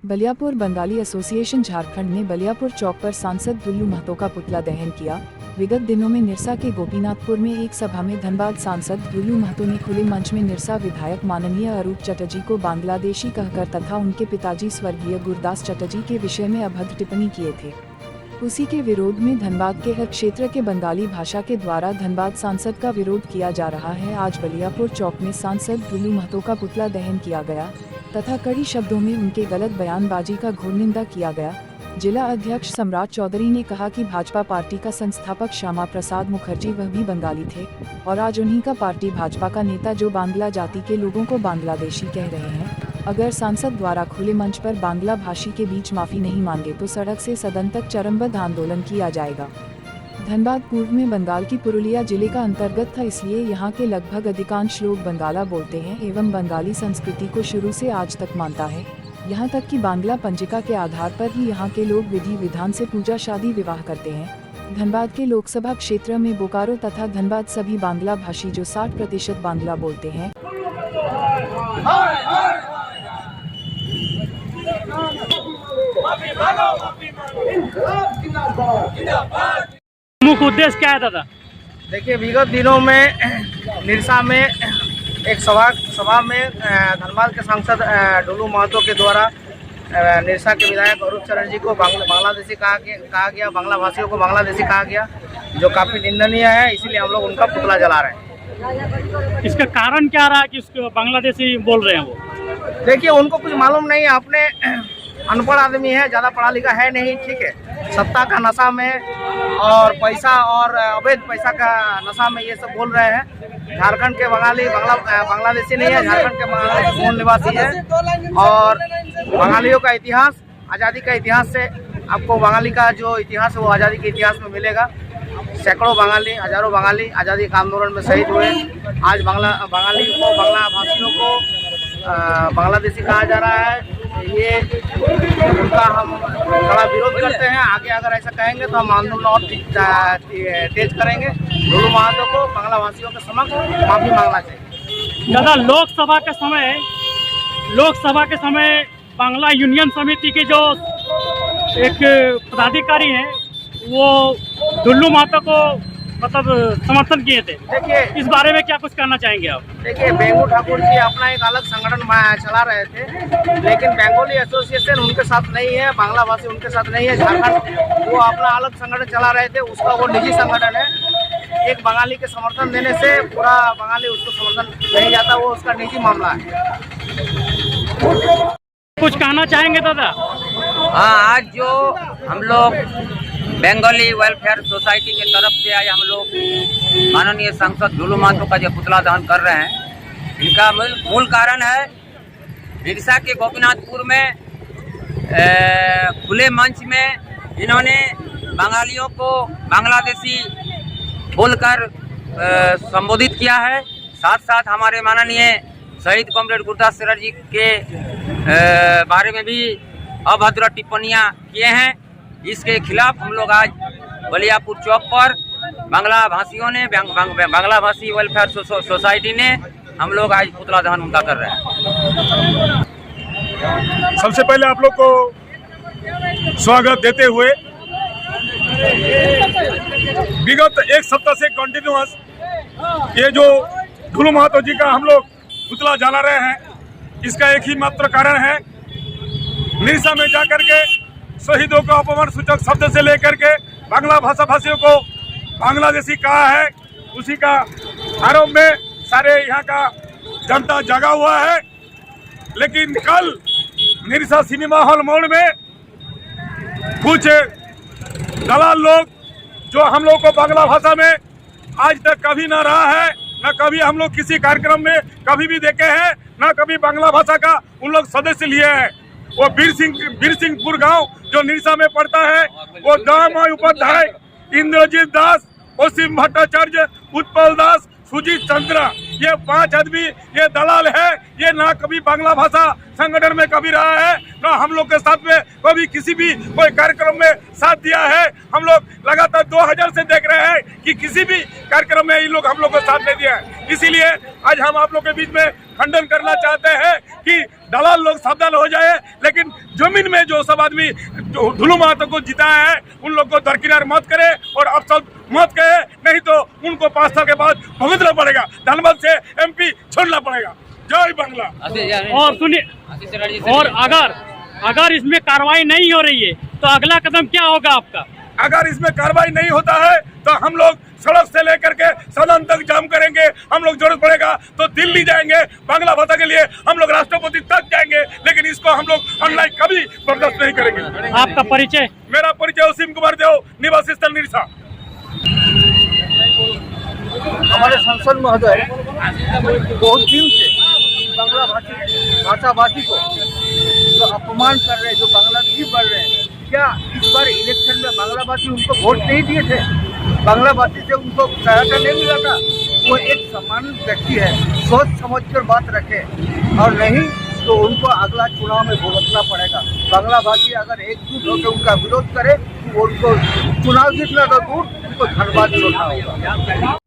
Baliyapur Bengali association Jharkhand ने बलियापुर चौक पर सांसद दुल्लू महतो का पुतला दहन किया। विगत दिनों में निरसा के गोपीनाथपुर में एक सभा में धनबाद सांसद दुल्लू महतो ने खुले मंच में निरसा विधायक माननीय अरूप चटर्जी को बांग्लादेशी कहकर तथा उनके पिताजी स्वर्गीय गुरदास चटर्जी के विषय में अभद्र टिप्पणी किए थे। उसी के विरोध में धनबाद के हर क्षेत्र के बंगाली भाषा के द्वारा धनबाद सांसद का विरोध किया जा रहा है। आज बलियापुर चौक में सांसद दुल्लू महतो का पुतला दहन किया गया तथा कड़ी शब्दों में उनके गलत बयानबाजी का घोर निंदा किया गया। जिला अध्यक्ष सम्राट चौधरी ने कहा कि भाजपा पार्टी का संस्थापक श्यामा प्रसाद मुखर्जी वह भी बंगाली थे और आज उन्हीं का पार्टी भाजपा का नेता जो बांग्ला जाति के लोगों को बांग्लादेशी कह रहे हैं। अगर सांसद द्वारा खुले मंच पर बांग्ला भाषी के बीच माफी नहीं मांगे तो सड़क से सदन तक चरमबद्ध आंदोलन किया जाएगा। धनबाद पूर्व में बंगाल की पुरुलिया जिले का अंतर्गत था, इसलिए यहाँ के लगभग अधिकांश लोग बंगाला बोलते हैं एवं बंगाली संस्कृति को शुरू से आज तक मानता है। यहाँ तक कि बांग्ला पंजिका के आधार पर ही यहाँ के लोग विधि विधान से पूजा शादी विवाह करते हैं। धनबाद के लोकसभा क्षेत्र में बोकारो तथा धनबाद सभी बांग्ला भाषी जो 60% बांग्ला बोलते हैं। मुख्य उद्देश्य क्या है दादा? देखिए, विगत दिनों में निरसा में एक सभा में धनबाद के सांसद दुल्लू महतो के द्वारा निरसा के विधायक अरूप चटर्जी को बांग्लादेशी कहा गया, बांग्ला भाषियों को बांग्लादेशी कहा गया, जो काफ़ी निंदनीय है। इसीलिए हम लोग उनका पुतला जला रहे हैं। इसका कारण क्या रहा कि उसको बांग्लादेशी बोल रहे हैं वो? देखिए, उनको कुछ मालूम नहीं है। अपने अनपढ़ आदमी है, ज़्यादा पढ़ा लिखा है नहीं, ठीक है। सत्ता का नशा में और पैसा और अवैध पैसा का नशा में ये सब बोल रहे हैं। झारखंड के बंगाली बांग्लादेशी नहीं है, झारखंड के बंगाली मूल निवासी है। और बंगालियों का इतिहास, आज़ादी का इतिहास से आपको बंगाली का जो इतिहास है वो आज़ादी के इतिहास में मिलेगा। सैकड़ों बंगाली, हजारों बंगाली आज़ादी के आंदोलन में शहीद हुए। आज बंगाली को, बांग्ला भाषियों को बांग्लादेशी कहा जा रहा है। ये उनका हम बड़ा विरोध करते हैं। आगे अगर ऐसा कहेंगे तो हम आंदोलन और तेज करेंगे। दुल्लू महतो को बांग्ला भाषियों के समक्ष माफी मांगना चाहिए। दादा, लोकसभा के समय बांग्ला यूनियन समिति के जो एक पदाधिकारी हैं वो दुल्लू महतो को मतलब समर्थन किए थे। देखिए, इस बारे में क्या कुछ कहना चाहेंगे आप? देखिए, बेंगू ठाकुर जी अपना एक अलग संगठन चला रहे थे, लेकिन बंगाली एसोसिएशन उनके साथ नहीं है, बांग्ला भाषी उनके साथ नहीं है। झारखंड वो अपना अलग संगठन चला रहे थे, उसका वो निजी संगठन है। एक बंगाली के समर्थन देने से पूरा बंगाली उसको समर्थन नहीं जाता, वो उसका निजी मामला है। कुछ कहना चाहेंगे दादा? हाँ, आज जो हम लोग बंगाली वेलफेयर सोसाइटी की तरफ से आज हम लोग माननीय सांसद दुल्लू महतो का जो पुतला दहन कर रहे हैं, इनका मूल कारण है निरसा के गोपीनाथपुर में खुले मंच में इन्होंने बंगालियों को बांग्लादेशी बोलकर संबोधित किया है। साथ साथ हमारे माननीय शहीद कॉमरेड गुरदास चटर्जी के बारे में भी अभद्र टिप्पणियां किए हैं। इसके खिलाफ हम लोग आज बलियापुर चौक पर बांग्ला भाषियों ने, बांग्ला भाषी वेलफेयर सोसाइटी ने, हम लोग आज पुतला दहन उनका कर रहे हैं। सबसे पहले आप लोग को स्वागत देते हुए, विगत एक सप्ताह से कंटिन्यूअस ये जो दुल्लू महतो जी का हम लोग पुतला जला रहे हैं, इसका एक ही मात्र कारण है, निरसा में जाकर के शहीदों का अपमान सूचक शब्द से लेकर के बांग्ला भाषा भाषियों को बांग्लादेशी कहा है, उसी का आरोप में सारे यहाँ का जनता जगा हुआ है। लेकिन कल निरसा सिनेमा हॉल मोड़ में कुछ दलाल लोग, जो हम लोग को बांग्ला भाषा में आज तक कभी ना रहा है, न कभी हम लोग किसी कार्यक्रम में कभी भी देखे हैं, न कभी बांग्ला भाषा का उन लोग सदस्य लिए हैं। वो बीरसिंहपुर गांव जो निरसा में पड़ता है, वो दामोदर उपाध्याय, इंद्रजीत दास, ओसिम भट्टाचार्य, उत्पल दास, सुजीत चंद्रा, ये 5 आदमी ये दलाल है। ये ना कभी बांग्ला भाषा संगठन में कभी रहा है, ना हम लोग के साथ में कभी किसी भी कोई कार्यक्रम में साथ दिया है। हम लोग लगातार 2000 से देख रहे हैं कि किसी भी कार्यक्रम में ये लोग हम लोग को साथ नहीं दिया है। इसीलिए आज हम आप लोग के बीच में खंडन करना चाहते हैं कि दलाल लोग सावधान हो जाए, लेकिन जमीन में जो सब आदमी ढुलू महतो को जिताए हैं उन लोग को दरकिनार मत करे और अब सब मत कहे, नहीं तो उनको 5 साल के बाद भुगतना पड़ेगा, धनबाद से MP छोड़ना पड़ेगा। जय बांग्ला। और सुनिए, और अगर इसमें कार्रवाई नहीं हो रही है तो अगला कदम क्या होगा आपका? अगर इसमें कार्रवाई नहीं होता है तो हम लोग सड़क से लेकर के सदन तक जाम करेंगे। हम लोग जरूरत पड़ेगा तो दिल्ली जाएंगे, बांग्ला भाषा के लिए हम लोग राष्ट्रपति तक जाएंगे, लेकिन इसको हम लोग ऑनलाइन कभी बर्दाश्त नहीं करेंगे। आपका परिचय? मेरा परिचय असीम कुमार देव, निवासी स्थल निरसा। हमारे सांसद महोदय बहुत दिन से बांग्ला भाषाभाषी को जो अपमान कर रहे हैं, जो बांग्लादेशी बढ़ रहे हैं, क्या इस बार इलेक्शन में बांग्ला भाषी उनको वोट नहीं दिए थे? बांग्ला भाषी से उनको सहायता नहीं मिला था? वो एक समान व्यक्ति है, सोच समझकर बात रखे, और नहीं तो उनको अगला चुनाव में भुगतना पड़ेगा। बांग्ला भाषी अगर एकजुट होकर उनका विरोध करे तो उनको चुनाव जीतना तो दूर, उनको धन्यवाद छोड़ना होगा।